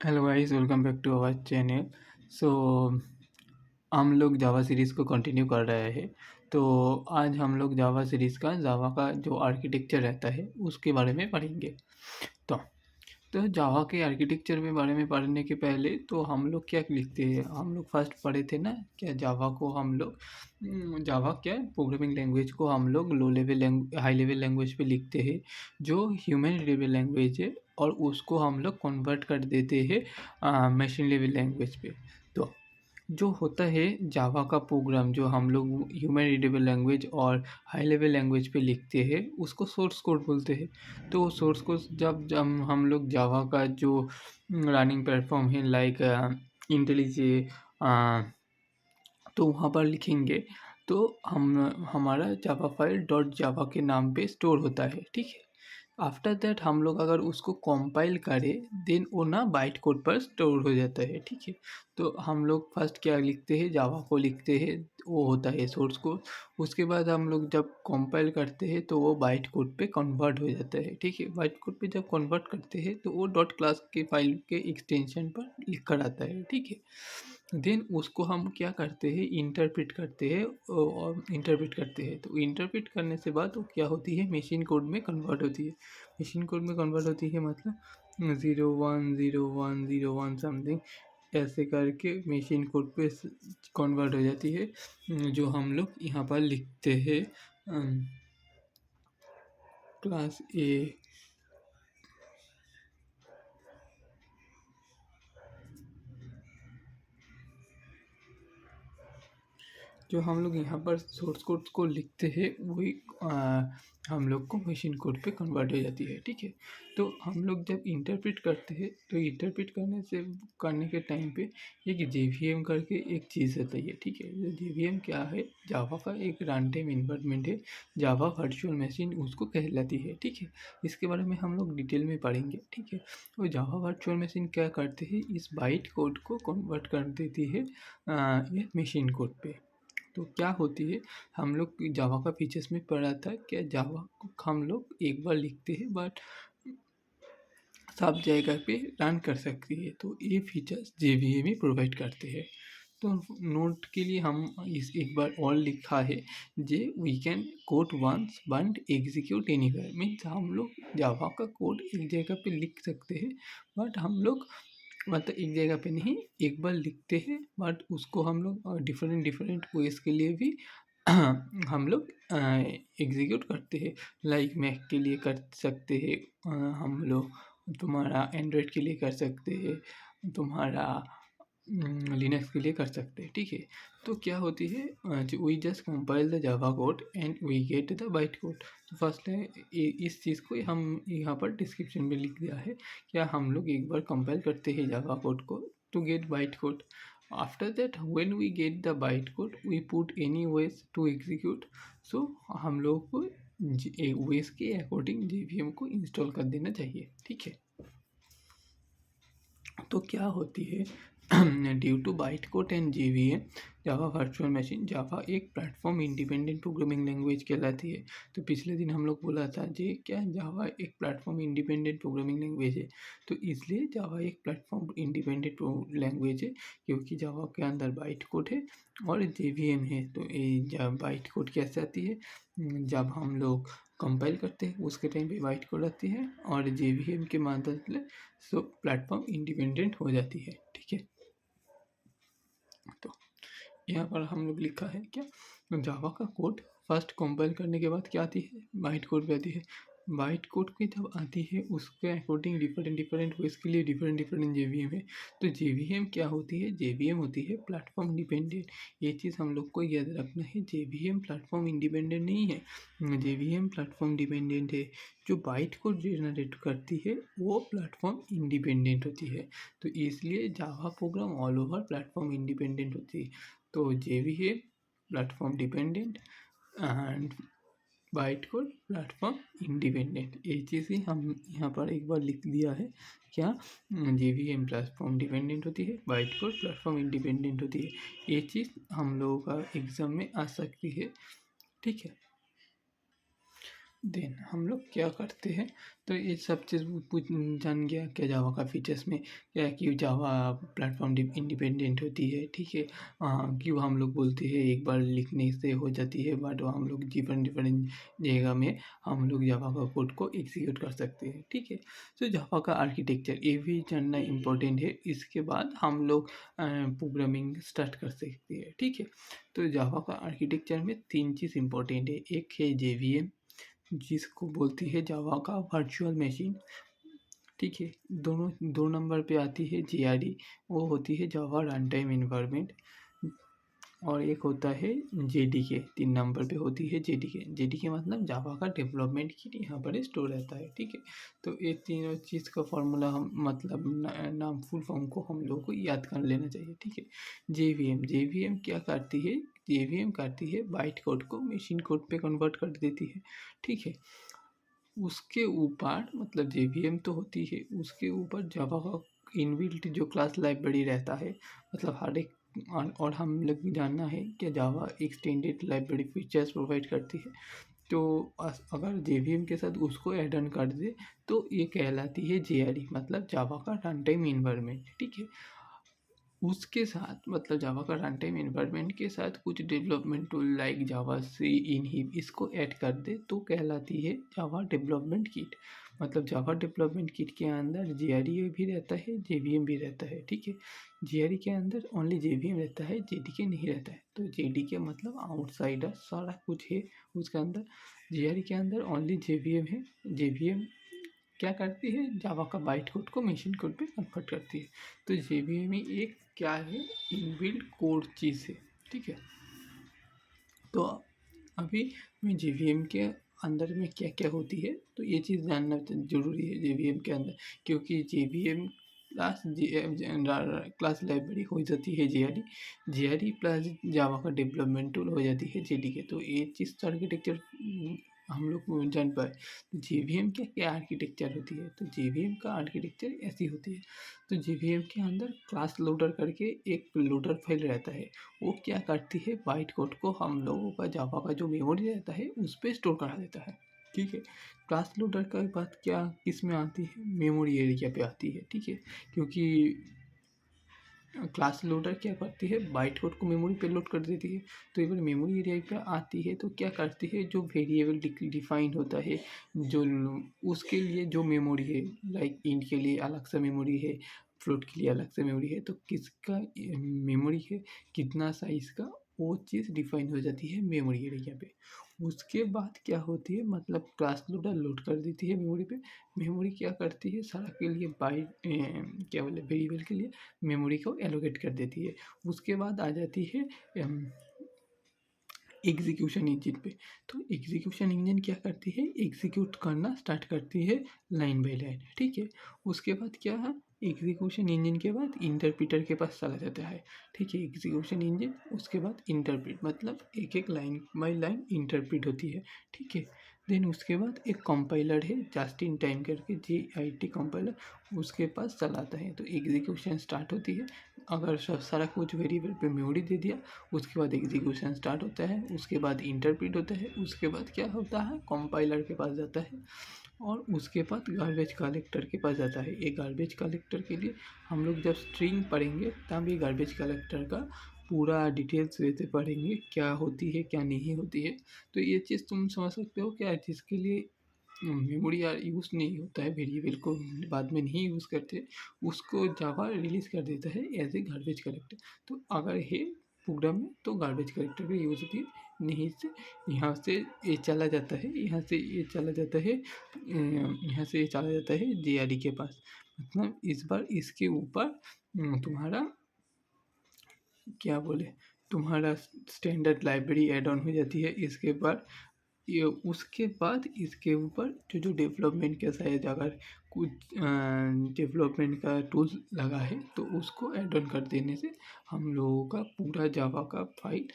Hello guys, welcome back to our channel. So हम लोग जावा series को कंटिन्यू कर रहे हैं। तो आज हम लोग जावा का जो आर्किटेक्चर रहता है उसके बारे में पढ़ेंगे। तो तो जावा के आर्किटेक्चर के बारे में पढ़ने के पहले तो हम लोग क्या लिखते हैं, हम लोग फर्स्ट पढ़े थे ना क्या जावा को हम लोग जावा क्या प्रोग्रामिंग लैंग्वेज को हम लोग low level high level language पे लिखते हैं जो ह्यूमन लेवल लैंग्वेज है, और उसको हम लोग कन्वर्ट कर देते हैं मशीन लेवल लैंग्वेज पे। तो जो होता है जावा का प्रोग्राम जो हम लोग ह्यूमन रीडेबल लैंग्वेज और हाई लेवल लैंग्वेज पे लिखते हैं उसको सोर्स कोड बोलते हैं। तो सोर्स कोड जब हम लोग जावा का जो रनिंग प्लेटफॉर्म है लाइक इंटेलिजे तो वहाँ पर लिखेंगे तो हम हमारा जावा फाइल डॉट जावा के नाम पे स्टोर होता है, ठीक है। आफ्टर दैट हम लोग अगर उसको कंपाइल करें देन वो ना बाइट कोड पर स्टोर हो जाता है, ठीक है। तो हम लोग फर्स्ट क्या लिखते हैं, जावा को लिखते हैं, वो होता है सोर्स कोड। उसके बाद हम लोग जब कंपाइल करते हैं तो वो बाइट कोड पे कन्वर्ट हो जाता है, ठीक है। बाइट कोड पे जब कन्वर्ट करते हैं तो वो डॉट क्लास के फाइल के एक्सटेंशन पर लिख कर आता है, ठीक है। देन उसको हम क्या करते हैं, इंटरप्रेट करते हैं। और इंटरप्रेट करते हैं तो इंटरप्रेट करने से बाद वो क्या होती है, मशीन कोड में कन्वर्ट होती है। मशीन कोड में कन्वर्ट होती है मतलब 0 1 0 1 0 1 समथिंग ऐसे करके मशीन कोड पे कन्वर्ट हो जाती है, जो हम लोग यहाँ पर लिखते हैं क्लास ए। जो हम लोग यहाँ पर सोर्स कोड को लिखते हैं वही हम लोग को मशीन कोड पे कन्वर्ट हो जाती है, ठीक है। तो हम लोग जब इंटरप्रेट करते हैं तो इंटरप्रेट करने के टाइम पे एक जेवीएम करके एक चीज़ रहती है, ठीक है। जेवीएम क्या है, जावा का एक रन टाइम इन्वायरमेंट है, जावा वर्चुअल मशीन उसको कहलाती है, ठीक है। इसके बारे में हम लोग डिटेल में पढ़ेंगे, ठीक है। और जावा वर्चुअल मशीन क्या करते हैं, इस बाइट कोड को कन्वर्ट कर देती है ये मशीन कोड पे। तो क्या होती है, हम लोग जावा का फीचर्स में पढ़ा था क्या, जावा को हम लोग एक बार लिखते हैं बट सब जगह पे रन कर सकती है, तो ये फीचर्स जेवीए में प्रोवाइड करते हैं। तो नोट के लिए हम इस एक बार और लिखा है, जे we can code once but execute anywhere. Means हम लोग जावा का कोड एक जगह पे लिख सकते हैं बट हम लोग मतलब एक जगह पे नहीं, एक बार लिखते हैं बट उसको हम लोग डिफरेंट डिफरेंट वेज के लिए भी हम लोग एग्जीक्यूट करते हैं। लाइक मैक के लिए कर सकते हैं हम लोग, तुम्हारा एंड्रॉयड के लिए कर सकते हैं, तुम्हारा लिनक्स के लिए कर सकते हैं, ठीक है। तो क्या होती है, we just compile the Java code and we get the byte code. तो फर्स्ट है इस चीज़ को हम यहाँ पर डिस्क्रिप्शन में लिख दिया है, क्या हम लोग एक बार कंपाइल करते हैं जावा कोड को to get byte code. After that when we get the byte code we put any ways to execute. So हम लोग को वेज के अकॉर्डिंग जेवीएम को इंस्टॉल कर देना चाहिए, ठीक है। तो क्या होती है, due to byte code and JVM Java virtual machine, Java एक प्लेटफॉर्म इंडिपेंडेंट प्रोग्रामिंग लैंग्वेज कहलाती है। तो पिछले दिन हम लोग बोला था जी क्या, जावा एक प्लेटफॉर्म इंडिपेंडेंट प्रोग्रामिंग लैंग्वेज है। तो इसलिए जावा एक प्लेटफॉर्म इंडिपेंडेंट लैंग्वेज है क्योंकि जावा के अंदर बाइट कोड है और जेवीएम है। तो ये जब बाइट कोड कैसे आती है, जब हम लोग कंपाइल करते हैं उसके टाइम पे बाइट कोड आती है और जेवीएम के मदद से सो प्लेटफॉर्म इंडिपेंडेंट हो जाती है, ठीक है। तो यहाँ पर हम लोग लिखा है क्या, जावा का कोड फर्स्ट कंपाइल करने के बाद क्या आती है, बाइट कोड पे आती है। बाइट कोड की जब आती है उसके अकॉर्डिंग डिफरेंट डिफरेंट इसके लिए डिफरेंट डिफरेंट जेवीएम है। तो जेवीएम क्या होती है, जेवीएम होती है प्लेटफॉर्म इंडिपेंडेंट। ये चीज़ हम लोग को याद रखना है, जेवीएम प्लेटफॉर्म इंडिपेंडेंट नहीं है, जेवीएम प्लेटफॉर्म डिपेंडेंट है। जो बाइट कोड जनरेट करती है वो प्लेटफॉर्म इंडिपेंडेंट होती है। तो इसलिए Java program all over platform independent होती है। तो JVM platform dependent and byte code platform independent, ये चीज़ ही हम यहाँ पर एक बार लिख दिया है क्या, जेवीएम प्लेटफॉर्म डिपेंडेंट होती है, बाइट कोड प्लेटफॉर्म इंडिपेंडेंट होती है। ये चीज़ हम लोगों का एग्जाम में आ सकती है, ठीक है। देन हम लोग क्या करते हैं, तो ये सब चीज़ पूछ जान गया क्या जावा का फीचर्स में क्या है कि जावा प्लेटफॉर्म इंडिपेंडेंट होती है, ठीक है। क्यों हम लोग बोलते हैं एक बार लिखने से हो जाती है, बट हम लोग डिफरेंट डिफरेंट जगह में हम लोग जावा का कोड को एग्जीक्यूट कर सकते हैं, ठीक है। तो जावा का आर्किटेक्चर ये भी जानना इम्पोर्टेंट है, इसके बाद हम लोग प्रोग्रामिंग स्टार्ट कर सकते हैं, ठीक है। तो जावा का आर्किटेक्चर में तीन चीज़ इम्पोर्टेंट है, एक है जेवीएम जिसको बोलती है जावा का वर्चुअल मशीन, ठीक है। दोनों दो नंबर पे आती है जेआरडी, वो होती है जावा रन टाइम इन्वायरमेंट, और एक होता है जेडीके, तीन नंबर पे होती है जेडीके। जेडीके मतलब जावा का डेवलपमेंट किट यहाँ पर स्टोर रहता है, ठीक है। तो ये तीनों चीज़ का फॉर्मूला हम मतलब नाम फुल फॉर्म को हम लोग को याद कर लेना चाहिए, ठीक है। जेवीएम जेवीएम क्या करती है, जेवीएम करती है बाइट कोड को मशीन कोड पे कन्वर्ट कर देती है, ठीक है। उसके ऊपर मतलब जेवीएम तो होती है, उसके ऊपर जावा का इनबिल्ट जो क्लास लाइब्रेरी रहता है, मतलब हर एक और हम लोग जानना है कि जावा एक्सटेंडेड लाइब्रेरी फीचर्स प्रोवाइड करती है। तो अगर जेवीएम के साथ उसको ऐड ऑन कर दे तो ये कहलाती है जेआरई, मतलब जावा का रन टाइम इन्वायरमेंट, ठीक है। उसके साथ मतलब जावा का रन टाइम एनवायरनमेंट के साथ कुछ डेवलपमेंट टूल लाइक जावा सी इनहिब इसको ऐड कर दे तो कहलाती है जावा डेवलपमेंट किट। मतलब जावा डेवलपमेंट किट के अंदर जेआरई भी रहता है, जेवीएम भी रहता है, ठीक है। जेआरई के अंदर ओनली जेवीएम रहता है, जेडीके नहीं रहता है। तो जेडीके मतलब आउटसाइडर सारा कुछ है उसके अंदर। जेआरई के अंदर ओनली जेवीएम है। जेवीएम क्या करती है, जावा का बाइट कोड को मशीन कोड पे कन्वर्ट करती है। तो जेवीएम एक क्या है, इनबिल्ट कोड चीज़ है, ठीक है। तो अभी मैं जेवीएम के अंदर में क्या क्या होती है तो ये चीज़ जानना जरूरी है जेवीएम के अंदर, क्योंकि जेवीएम प्लस क्लास लाइब्रेरी हो जाती है जेआरई, जेआरई प्लस जावा का डेवलपमेंट टूल हो जाती है जेडीके। तो ये चीज़ तो आर्किटेक्चर हम लोग जान पाए। तो जेवीएम क्या क्या आर्किटेक्चर होती है, तो जेवीएम का आर्किटेक्चर ऐसी होती है। तो जेवीएम के अंदर क्लास लोडर करके एक लोडर फाइल रहता है, वो क्या करती है बाइट कोड को हम लोगों का जावा का जो मेमोरी रहता है उस पर स्टोर करा देता है, ठीक है। क्लास लोडर का बात क्या किस में आती है, मेमोरी एरिया पे आती है, ठीक है। क्योंकि क्लास लोडर क्या करती है बाइट कोड को मेमोरी पे लोड कर देती है। तो एक बार मेमोरी एरिया पे आती है तो क्या करती है, जो वेरिएबल डिफाइंड होता है जो उसके लिए जो मेमोरी है, लाइक इंट के लिए अलग सा मेमोरी है, फ्लोट के लिए अलग से मेमोरी है, तो किसका मेमोरी है कितना साइज का, वो चीज़ डिफाइन हो जाती है मेमोरी एरिया पे। उसके बाद क्या होती है, मतलब क्लास लोडर लोड कर देती है मेमोरी पे। मेमोरी क्या करती है सारा के लिए क्या बोले वेरिएबल के लिए मेमोरी को एलोकेट कर देती है। उसके बाद आ जाती है एग्जीक्यूशन इंजन पे। तो एग्जीक्यूशन इंजन क्या करती है, एग्जीक्यूट करना स्टार्ट करती है लाइन बाय लाइन, ठीक है। उसके बाद क्या है, एग्जीक्यूशन इंजन के बाद इंटरप्रीटर के पास चला जाता है, ठीक है। एग्जीक्यूशन इंजन उसके बाद इंटरप्रीट, मतलब एक एक लाइन बाय लाइन इंटरप्रीट होती है, ठीक है। देन उसके बाद एक कंपाइलर है जस्ट इन टाइम करके, JIT कंपाइलर, उसके पास चलाता है। तो एग्जीक्यूशन स्टार्ट होती है, अगर सब सारा कुछ वेरिएबल पे मेमोरी दे दिया, उसके बाद एग्जीक्यूशन स्टार्ट होता है, उसके बाद इंटरप्रीट होता है, उसके बाद क्या होता है कंपाइलर के पास जाता है, और उसके बाद गार्बेज कलेक्टर के पास जाता है। ये गार्बेज कलेक्टर के लिए हम लोग जब स्ट्रिंग पढ़ेंगे तब ये गार्बेज कलेक्टर का पूरा डिटेल्स वे से पढ़ेंगे क्या होती है क्या नहीं होती है। तो ये चीज़ तुम समझ सकते हो क्या, जिसके लिए मेमोरी यार यूज़ नहीं होता है, वेरिएबल को बाद में नहीं यूज़ करते, उसको जावा रिलीज़ कर देता है एज ए गार्बेज कलेक्टर। तो अगर है प्रोग्राम में तो गार्बेज कलेक्टर का यूज़ होती है, नहीं से यहाँ से ये चला जाता है, यहाँ से ये चला जाता है, यहाँ से ये चला जाता है जेआरडी के पास। मतलब इस बार इसके ऊपर तुम्हारा क्या बोले, तुम्हारा स्टैंडर्ड लाइब्रेरी ऐड ऑन हो जाती है। इसके बाद ये उसके बाद इसके ऊपर जो जो डेवलपमेंट का शायद अगर कुछ डेवलपमेंट का टूल लगा है, तो उसको ऐड ऑन कर देने से हम लोगों का पूरा जावा का फाइल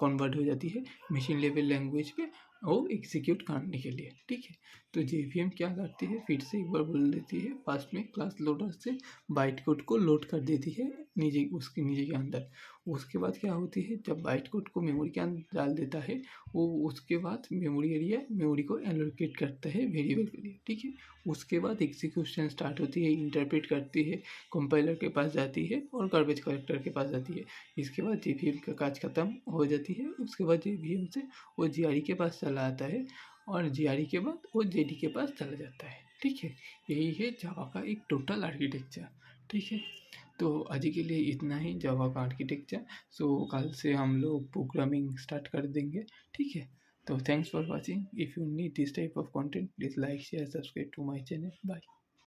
कन्वर्ट हो जाती है मशीन लेवल लैंग्वेज पे और एग्जीक्यूट करने के लिए, ठीक है। तो जेवीएम क्या करती है, फिर से एक बार बोल देती है, फास्ट में क्लास लोडर से बाइट कोड को लोड कर देती है नीचे के अंदर। उसके बाद क्या होती है, जब बाइट कोड को मेमोरी के अंदर डाल देता है, वो उसके बाद मेमोरी को एलोकेट करता है वेरिएबल के लिए, ठीक है। उसके बाद एग्जीक्यूशन स्टार्ट होती है, इंटरप्रेट करती है, कंपाइलर के पास जाती है और गार्बेज कलेक्टर के पास जाती है। इसके बाद जेवीएम का काज खत्म हो जाती है। उसके बाद जेवीएम से वो जीआरई के पास चला आता है और जीआरई के बाद वो जेडी के पास चला जाता है, ठीक है। यही है जावा का एक टोटल आर्किटेक्चर, ठीक है। तो आज के लिए इतना ही जावा का आर्किटेक्चर। सो कल से हम लोग प्रोग्रामिंग स्टार्ट कर देंगे, ठीक है। तो thanks for watching. If you need this type of content, please like share subscribe to my channel. Bye.